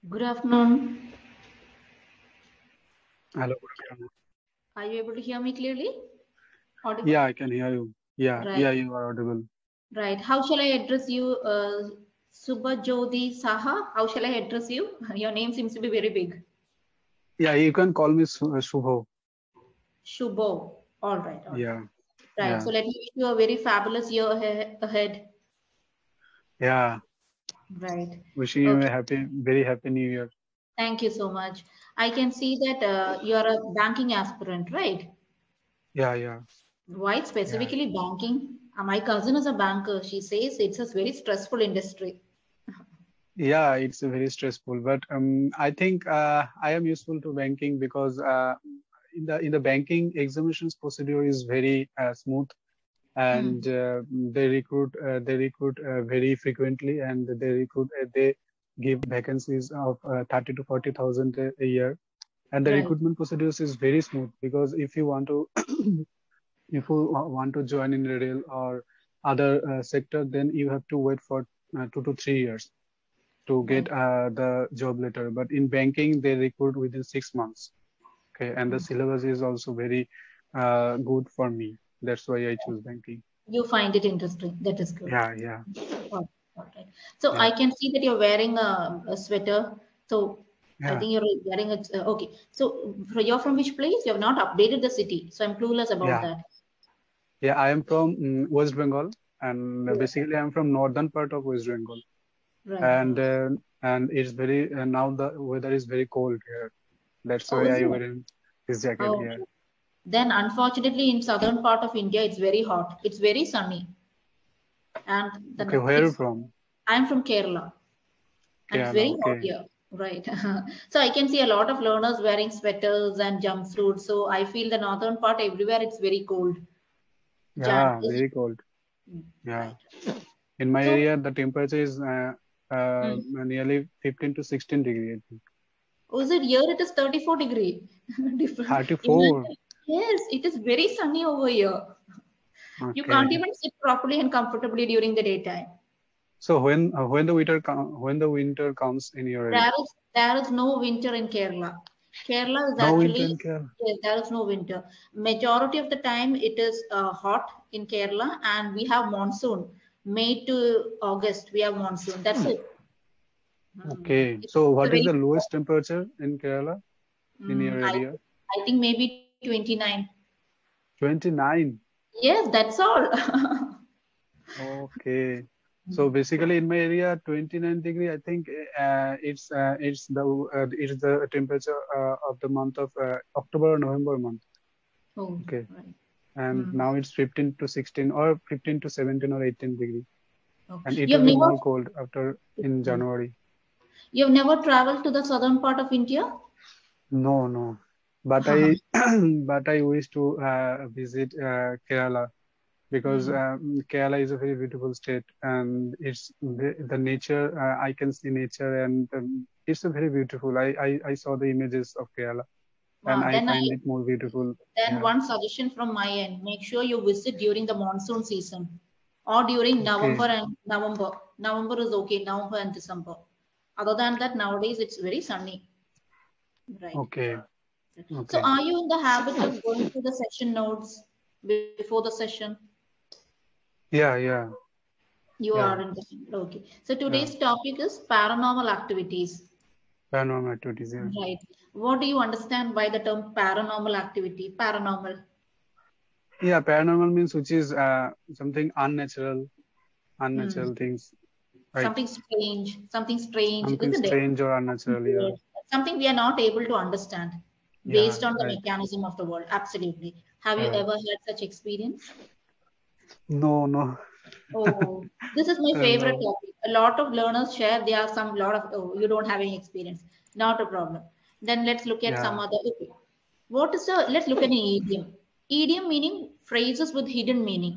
Good afternoon. Hello, good afternoon. Are you able to hear me clearly? Audible? Yeah, I can hear you. Yeah, Right, yeah, you are audible. right. How shall I address you? Subhajyoti Saha? How shall I address you? Your name seems to be very big. Yeah, you can call me Shubho. Shubho. All right, all right. Yeah, Right. yeah, So let me wish you a very fabulous year ahead. yeah. Right. Wishing you a Okay. very happy New Year. Thank you so much. I can see that you're a banking aspirant, right? Yeah, yeah, Why yeah. specifically banking? My cousin is a banker. She says it's a very stressful industry. Yeah, it's very stressful, but I think I am useful to banking because in the banking examinations procedure is very smooth, and Hmm. they recruit very frequently, and they give vacancies of 30 to 40,000 a year. And the Right. recruitment procedures is very smooth because if you want to if you want to join in retail or other sector, then you have to wait for 2 to 3 years to get Right. the job letter. But in banking, they recruit within 6 months. Okay, and the Hmm. syllabus is also very good for me. That's why I choose banking. You find it interesting. That is good. Yeah, yeah, All right. So yeah, I can see that you're wearing a sweater. So I yeah, think you're wearing it. Okay. So you're from which place? You have not updated the city. So I'm clueless about yeah, that. yeah. I am from West Bengal, and Oh, basically I am from northern part of West Bengal. right. and uh, and it's very now the weather is very cold here. That's Oh, why is I it? wear this jacket Oh, here. okay. Then unfortunately in southern part of India, it's very hot. It's very sunny. And Okay, the where are you it's from? I'm from Kerala. And it's Kerala. very hot Okay. here, right? So I can see a lot of learners wearing sweaters and jumpsuits. So I feel the northern part everywhere it's very cold. Yeah, Is very cold. Yeah, right. in my So area the temperature is mm, nearly 15 to 16 degree, I think. was it here? It is 34-degree. Different. 34. Imagine. Yes, it is very sunny over here. You Okay. can't even sit properly and comfortably during the daytime. So when the winter comes in your area? There is no winter in Kerala. Kerala is No winter actually, in Kerala. yes, there is no winter. Majority of the time it is hot in Kerala, and we have monsoon. May to August we have monsoon. That's it. Okay. It's So a what is very the lowest temperature in Kerala in your I area? I think maybe 29. 29. Yes, that's all. Okay. So basically in my area, 29 degree, I think it's the temperature of the month of October or November month. Oh, Okay. right. And Hmm. now it's 15 to 16 or 15 to 17 or 18 degree. Oh. And it You will have be never more cold after in Hmm. January. You have never traveled to the southern part of India? No, no. But I but I wish to visit Kerala because Hmm. Kerala is a very beautiful state, and it's the nature. I can see nature, and it's a very beautiful. I saw the images of Kerala, and Wow. I find it more beautiful. Then Yeah. one suggestion from my end: make sure you visit during the monsoon season or during Okay. November. November is okay. November and December. Other than that, nowadays it's very sunny. Right. Okay. So, Okay. are you in the habit of going through the session notes before the session? Yeah. Yeah. You Yeah. are in the okay. So Yeah. today's topic is paranormal activities. Paranormal activities. Yeah. Right. What do you understand by the term paranormal activity? Paranormal. Yeah. Paranormal means which is something Hmm. unnatural things, right? Something strange, Something isn't it? strange or unnatural. Yeah. Yes. Something we are not able to understand Yeah. based on the Right. mechanism of the world. Absolutely. Have you Right. ever had such experience? No. No. Oh, this is my favorite No. topic. A lot of learners share there are some lot of oh, you don't have any experience. Not a problem. Then let's look at some Yeah. other. Okay. What is the let's look at an idiom. Idiom meaning phrases with hidden meaning.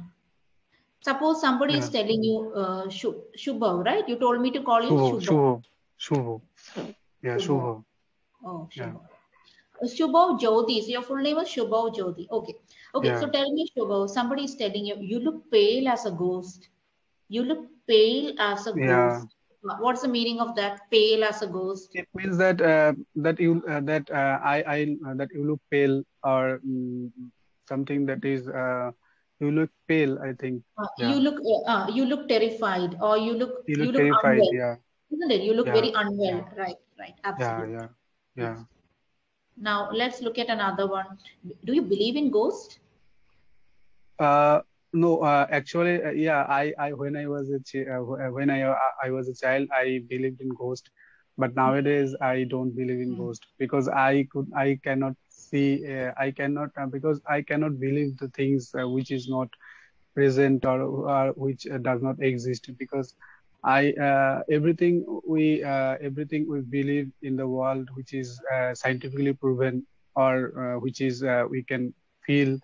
Suppose somebody is Yeah. telling you Shubha, right? You told me to call you Shubho. Shubha. Shubho. Shubho. Yeah. Shubha. Shubho. Oh, Yeah. Shubha. Shubha Jyoti. So your full name is Shubha Jyoti. Okay. Okay. So Yeah. tell me, Shubha, somebody is telling you, you look pale as a ghost. You look pale as a Yeah. ghost. What's the meaning of that? Pale as a ghost. It means that that you that I that you look pale, or something that is you look pale, I think. Yeah. You look terrified, or You you look look terrified. unwell, Yeah. isn't it? You look Yeah. very unwell. Yeah. Right, right, Yeah. absolutely. Yeah. Yes. Yeah. Now let's look at another one. Do you believe in ghosts? Uh, no, actually, yeah, when I was a when I was a child, I believed in ghost, but nowadays I don't believe in Mm, ghost, because I cannot see, I cannot, because I cannot believe the things which is not present, or which does not exist, because I everything we believe in the world, which is scientifically proven, or which is we can feel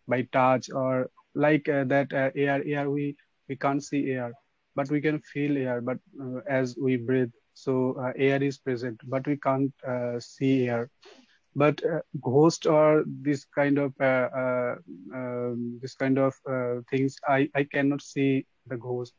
by touch, or like that air we can't see air, but we can feel air, but as we breathe, so air is present, but we can't see air. But ghost, or this kind of things, I cannot see the ghost.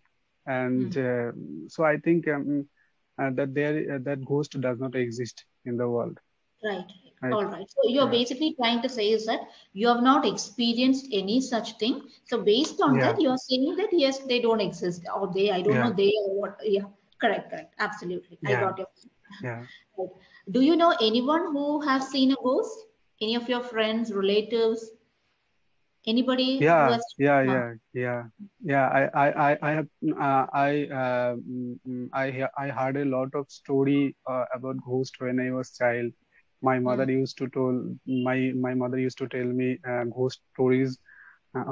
And mm. so I think that ghost does not exist in the world, Right. right? All right. So you're Yeah. basically trying to say is that you have not experienced any such thing. So based on Yeah. that, you're saying that yes, they don't exist, or I don't know, Yeah. they or what. Yeah. Correct. Correct. Absolutely. I Yeah. got your. Yeah. Right. Do you know anyone who has seen a ghost? Any of your friends, relatives, anybody who Yeah. has? Yeah. Uh, Yeah. Yeah. Yeah. I have I heard a lot of story about ghost when I was child. mm, My mother used to tell me ghost stories.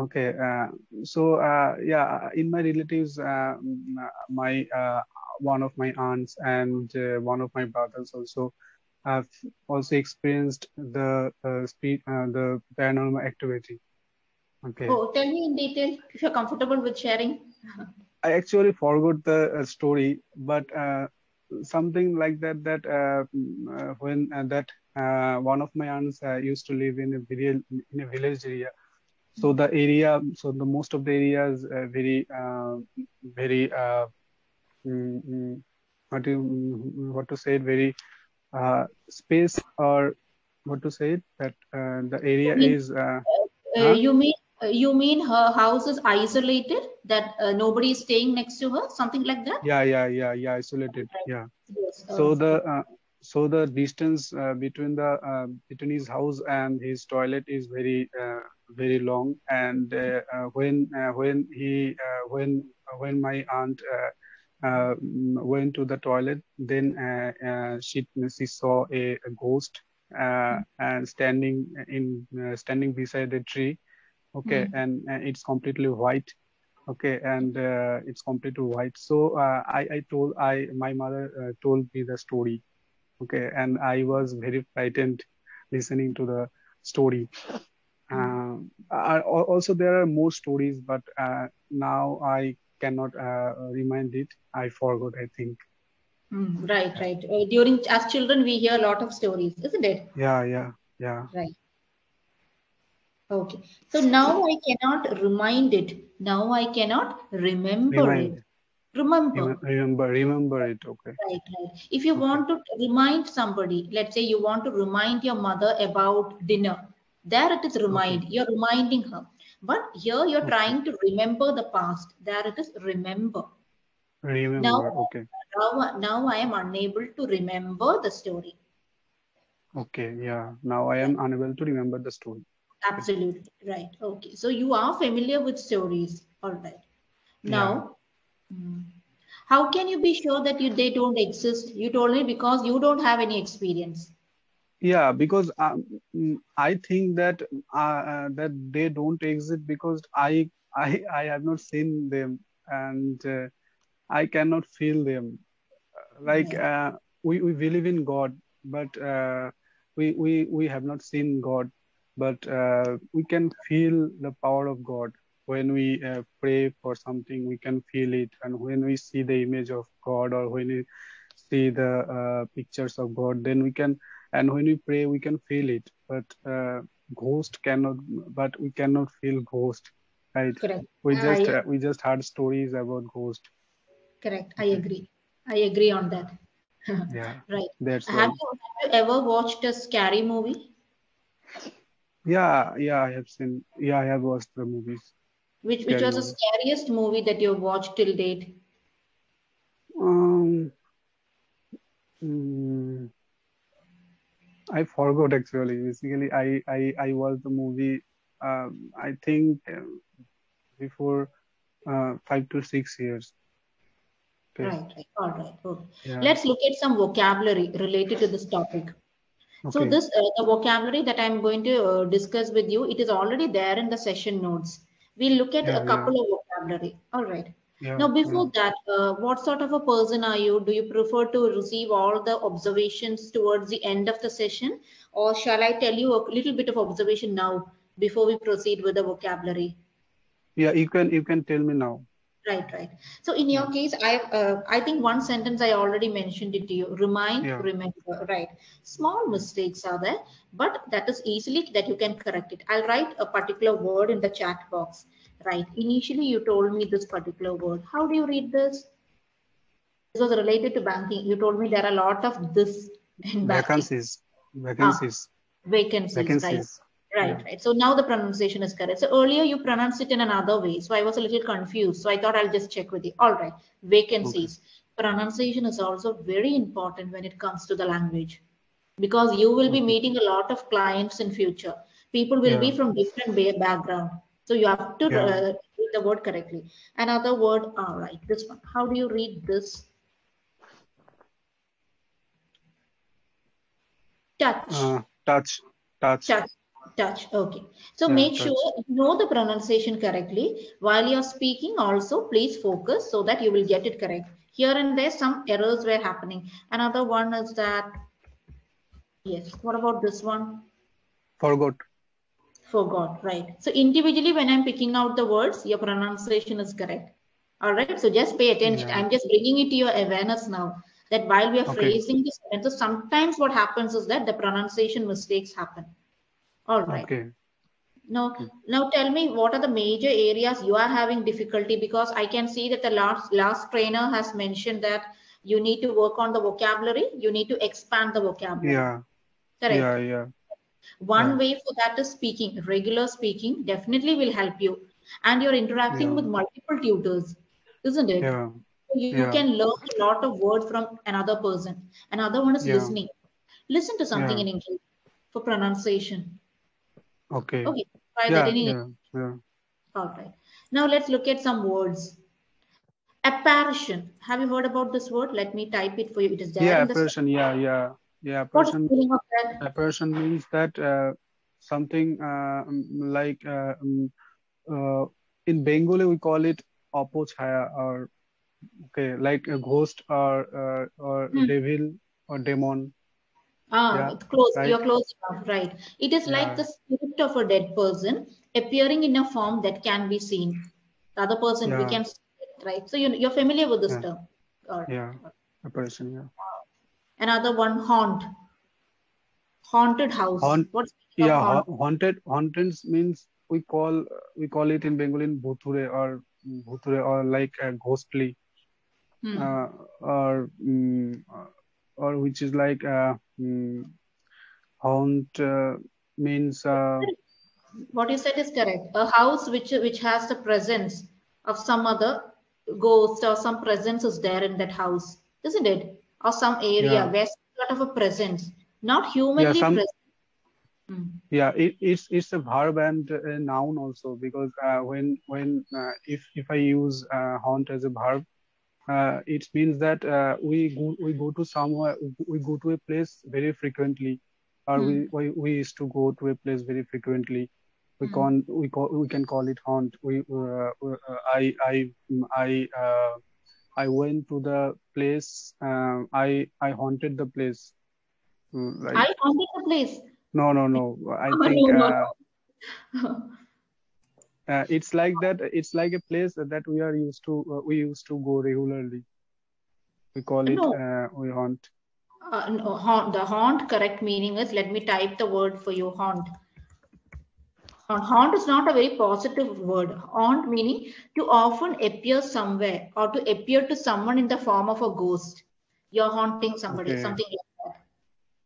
Okay. So yeah, in my relatives, my one of my aunts and one of my brothers also have also experienced the paranormal activity. Okay. oh, tell me in detail if you're comfortable with sharing. I actually forgot the story, but something like when that one of my aunts used to live in a village area. So the most of the area is very mm, mm, what to say it, very space, or what to say it, that the area You mean, is huh? you mean her house is isolated, that nobody is staying next to her, something like that? Yeah, isolated, Right. yeah. Yes. So the distance between his house and his toilet is very long. And when my aunt went to the toilet, then she saw a ghost and standing beside a tree. Okay, Mm. and it's completely white. Okay, and it's completely white. So my mother told me the story. Okay, and I was very frightened listening to the story. Mm. Also, there are more stories, but now I cannot remind it. I forgot, I think. Mm. Right, right. During as children, we hear a lot of stories, isn't it? Yeah. Right. Okay. So now I cannot remind it. Now I cannot remember it. Remind, Remember. remember it. Okay, Right, right. If you okay, want to remind somebody, let's say you want to remind your mother about dinner, there it is okay, remind. You're reminding her. But here you're okay. trying to remember the past. There it is remember. Now, Remember. Okay, now I am unable to remember the story. okay. Yeah. Now I Right. am unable to remember the story. Okay. Absolutely. Right. Okay. So you are familiar with stories. All right. Yeah. Now, mm, how can you be sure that they don't exist? You told me because you don't have any experience. Yeah, because I think that that they don't exist, because I have not seen them, and I cannot feel them. Like Right. we believe in God, but we have not seen God, but we can feel the power of God when we pray for something. We can feel it, and when we see the image of God, or when we see the pictures of God, then we can, and when we pray, we can feel it. But ghost cannot, but we cannot feel ghost, right? Correct. We just heard stories about ghost. Correct. I Okay. agree. I agree on that. Yeah, Right. that's Have why. you ever watched a scary movie? Yeah, yeah, I have seen. Yeah, I have watched the movies, Which scary was the movies. scariest movie that you've watched till date? Um, mm, I forgot actually. Basically, I watched the movie. I think before 5 to 6 years. Okay. Right, right. All right. Okay. Yeah. Let's look at some vocabulary related to this topic. So Okay. this the vocabulary that I'm going to discuss with you, it is already there in the session notes. We'll look at a Yeah. Yeah. couple of vocabulary. All right. Yeah. Now, before Yeah. that, what sort of a person are you? Do you prefer to receive all the observations towards the end of the session, or shall I tell you a little bit of observation now before we proceed with the vocabulary? Yeah. You can tell me now. Right, right. So in Yeah. your case, I think one sentence I already mentioned it to you. Remind, Yeah. remember. Right. Small Yeah. mistakes are there, but that is easily that you can correct it. I'll write a particular word in the chat box. Right. Initially, you told me this particular word. How do you read this? This was related to banking. You told me there are a lot of this in banking. Vacancies. Ah, Vacancies. vacancies, right. Vacancies. Right, Yeah. right. So now the pronunciation is correct. So earlier you pronounced it in another way. So I was a little confused. So I thought I'll just check with you. All right. Okay. Vacancies. Pronunciation is also very important when it comes to the language because you will be Okay. meeting a lot of clients in future. People will be Yeah. from different background. So you have to Yeah. read the word correctly. Another word, all right, this one. How do you read this? Touch. Touch. Touch. Touch, touch. Okay. So Yeah. make sure Touch. you know the pronunciation correctly. While you're speaking, also please focus so that you will get it correct. Here and there, some errors were happening. Another one is that, yes, what about this one? Forgot. Forgot, right. So individually, when I'm picking out the words, your pronunciation is correct. All right. So just pay attention. Yeah. I'm just bringing it to your awareness now that while we are Okay. phrasing the sentences, sometimes what happens is that the pronunciation mistakes happen. All right. Okay. Now, Okay. now tell me what are the major areas you are having difficulty because I can see that the last trainer has mentioned that you need to work on the vocabulary, you need to expand the vocabulary. Yeah. Yeah. Correct. Yeah. Yeah. One way for that is speaking. Regular speaking definitely will help you. And you're interacting Yeah. with multiple tutors, isn't it? Yeah. You Yeah. can learn a lot of words from another person. Another one is Yeah. listening. Listen to something Yeah. in English for pronunciation. Okay. Okay, try that Yeah. in English. Yeah. Yeah. All right. Now let's look at some words. Apparition. Have you heard about this word? Let me type it for you. It is there Yeah. in the. Apparition. Yeah. Yeah. Yeah. What is Apparition. the meaning of that? Apparition means that something like uh, in Bengali we call it apochaya, or okay, like a ghost or Hmm. devil or demon. Ah, Yeah. it's close. Right. You're close enough, right? It is like the Yeah. spirit of a dead person appearing in a form that can be seen. The other person we Yeah. can see it, right? So you're familiar with this Yeah. term. All right. Yeah. Apparition. Yeah. Another one, haunt. Haunted house. Haunt. What's the meaning of Yeah. haunt? Haunted. Haunted means we call it in Bengali in bhuture or like ghostly Hmm. uh, or or which is like haunt means What you said is correct. A house which has the presence of some other ghost or some presence is there in that house, isn't it? Or some area yeah, where some sort of a presence, not yeah, humanly some, present. Hmm. yeah, it's a verb and a noun also, because when if I use haunt as a verb, it means that we go to somewhere, we go to a place very frequently, or Hmm. we used to go to a place very frequently. Hmm. We can call it haunt. I went to the place. I haunted the place. Like, I haunted the place. no. I think No, no, no. it's like that. It's like a place that we used to go regularly. We call it No. we haunt. No, haunt. The haunt correct meaning is, let me type the word for you, haunt. Haunt is not a very positive word. Haunt meaning to often appear somewhere or to appear to someone in the form of a ghost. You're haunting somebody, Okay. something like that.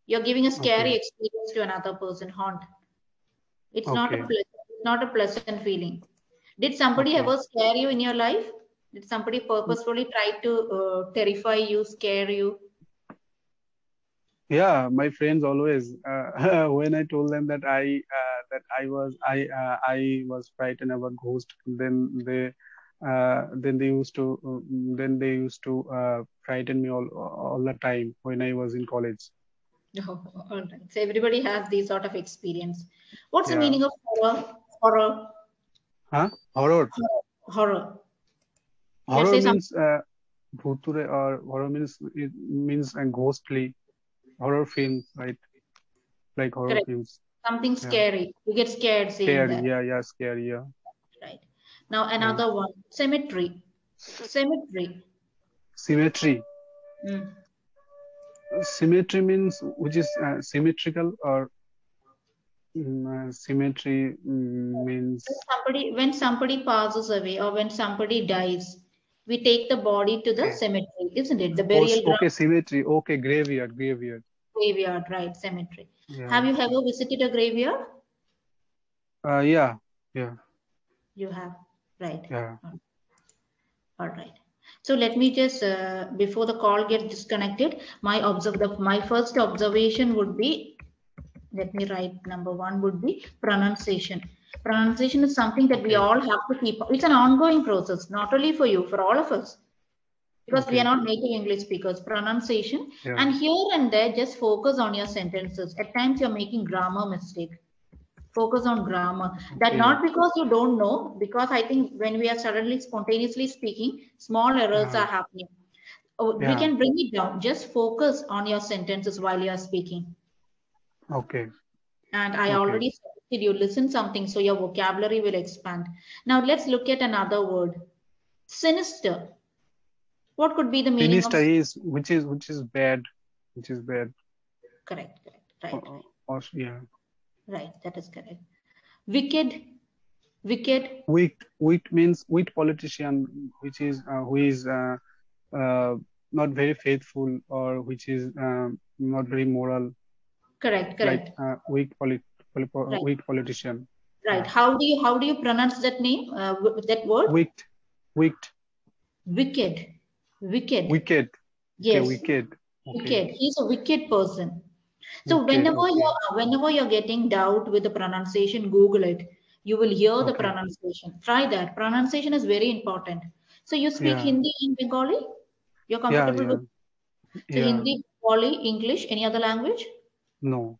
You're giving a scary Okay. experience to another person. Haunt. It's not a Okay. pleasant, not a pleasant feeling. Did somebody Okay. ever scare you in your life? Did somebody purposefully try to terrify you, scare you? Yeah, my friends always when I told them that I was frightened about ghost, then they used to frighten me all the time when I was in college. Oh, all right. So everybody has these sort of experience. What's the Yeah. meaning of horror? Horror. Huh? Horror. Horror. Let's Horror say some means bhuture, or horror means it means ghostly horror films, right? Like horror correct. films. Something Yeah. scary. You get scared seeing Scary. that. Yeah. Yeah. Scary. Yeah. Right. Now Yeah. another one. Cemetery. Cemetery. Symmetry. Mm. Symmetry means which is symmetrical, or symmetry means. When somebody passes away or when somebody dies, we take the body to the Okay. cemetery, isn't it? The Oh, burial ground, okay. Symmetry. Okay. Graveyard. Graveyard. graveyard, right? Cemetery. Have Yeah. you ever visited a graveyard? Yeah. Yeah. You have, right? Yeah. All right. So let me just, before the call gets disconnected, my first observation would be, let me write number one would be pronunciation. Pronunciation is something that we Okay. all have to keep. It's an ongoing process, not only for you, for all of us, because we are Okay. not native English speakers. Pronunciation, Yeah. and here and there, just focus on your sentences. At times, you're making grammar mistake. Focus on grammar. That Okay. not because you don't know, because I think when we are suddenly spontaneously speaking, small errors Uh, are happening. Oh, we yeah. can bring it down. Just focus on your sentences while you are speaking. Okay. And I Okay. already suggested you listen something so your vocabulary will expand. Now let's look at another word. Sinister. What could be the meaning of Sinister is which is bad, which is bad. correct, correct, right, Yeah. right, that is correct. Wicked, wicked, Weak means weak politician, which is who is uh, not very faithful, or which is not very moral, correct, like correct, right, weak politician. right. Yeah. How do you pronounce that name? That word? Wicked. Wicked. Wicked, wicked. Wicked. Okay. Yes, Wicked. Okay. wicked. He's a wicked person. So Wicked. Okay. whenever you're getting doubt with the pronunciation, Google it. You will hear the Okay. pronunciation. Try that. Pronunciation is very important. So you speak Yeah. Hindi and Bengali? You're Yeah. comfortable Yeah. with so Yeah. Hindi, Bengali, English, any other language? No.